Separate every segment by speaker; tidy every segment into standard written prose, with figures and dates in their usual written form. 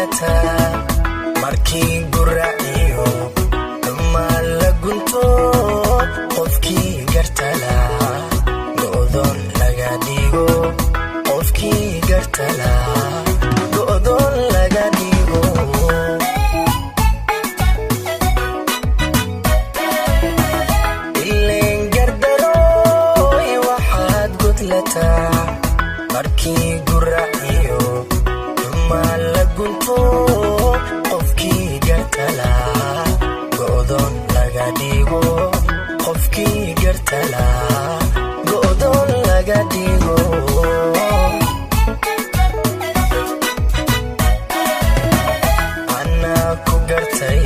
Speaker 1: gudlataa markii guraciyo dhammaan la gunto qofkii gartala go'doon laga dhigo qofkii gartala go'doon laga dhigo ileen gardarooy waxaad gudlataa markii guraciyo dhammaan la gunto qofkii gartala go'doon laga dhigo qofkii gartala go'doon laga dhigo anaa ku gartay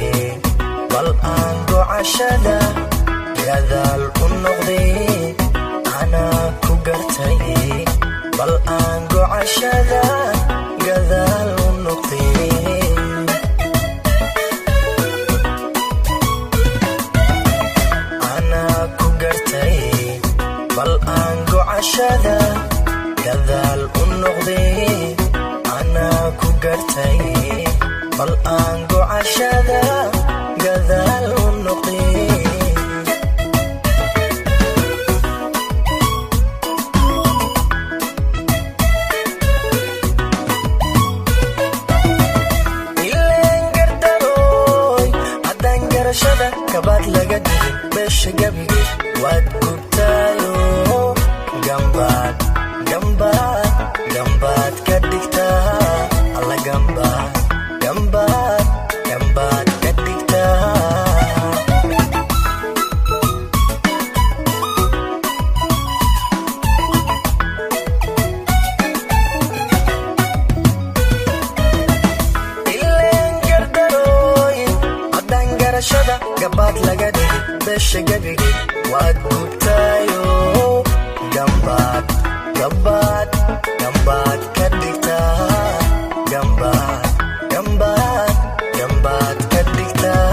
Speaker 1: bal aan gocashada gadaal u noqday anaa ku gartay bal aan gocashada gadaal u noqday anaa ku gartay bal aan gocashada gadaal u noqday anaa ku gartay bal aan gocashada gadaal u noqday kabaad laga dhigin meesha gabige waad gubtaayo gambaad gambaad gambaad ka dhigtaa alla gambaad gambaad gambaad ka dhigtaa ileen gardarooyin haddaan garashada gabaad laga dhigin meesha gabige waad gubtaayo gambaad gambaad gambaad ka dhigtaa gambaad gambaad gambaad ka dhigtaa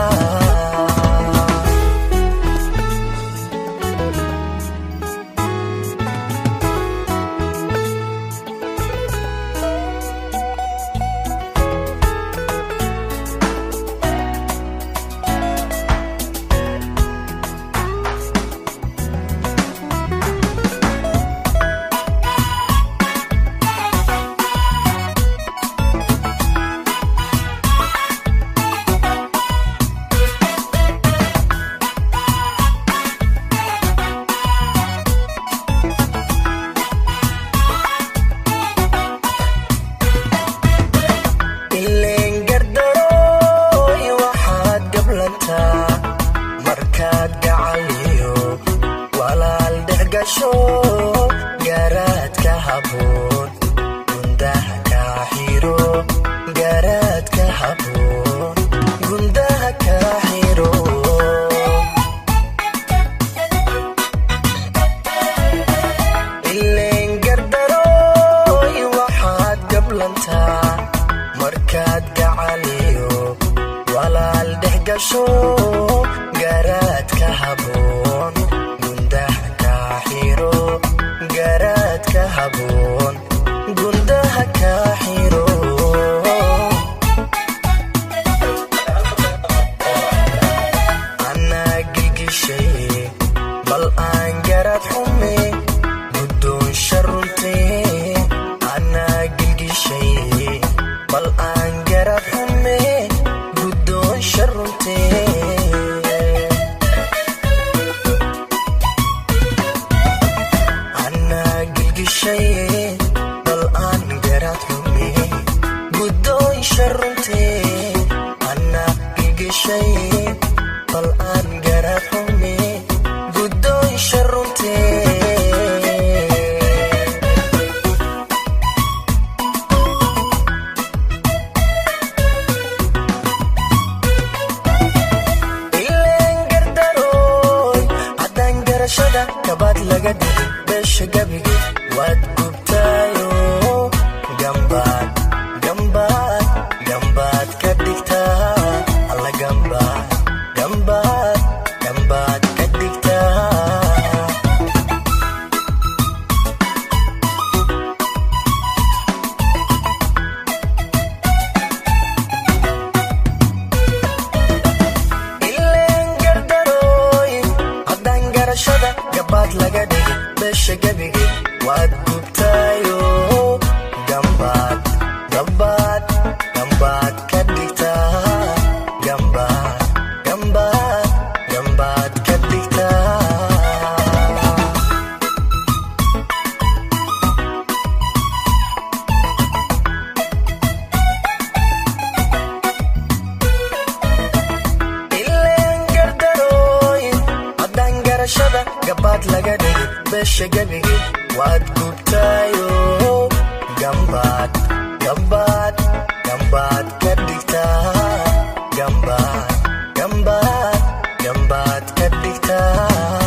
Speaker 1: markaad gacaliyo walaal dhexgasho garaadka haboon gundaha kaa xiro garaadka haboon gundaha kaa xiro ileen gardarooy waxaad gablantaa markaad gacaliyo walaal dhexgasho garaadka haboon gundaha kaa xiro garaadka haboon gundaha kaa xiro anaa gilgishay bal aan garaad xume guddoonsha runtee anaa gilgishay bal aan garaad xume guddoonsha runtee bal aan garaad xume guddoonsha runtee anaa gilgishay bal aan garaad xume guddoonsha runtee ileen gardarooy haddaan garashada kabaad laga dhigin meesha gabige waad gubtaayo gambaad gambaad gambaad ka dhigtaa alla gambaad gambaad gambaad ka dhigtaa beesha gebige waad gubtaayo gambaad gambaad gambaad ka dhigtaa gambaad gambaad gambaad ka dhigtaa gabaad laga dhigay beesha gebige waad gubtaayo gambaad gambaad gambaad ka dhigtaa gambaad gambaad gambaad ka dhigtaa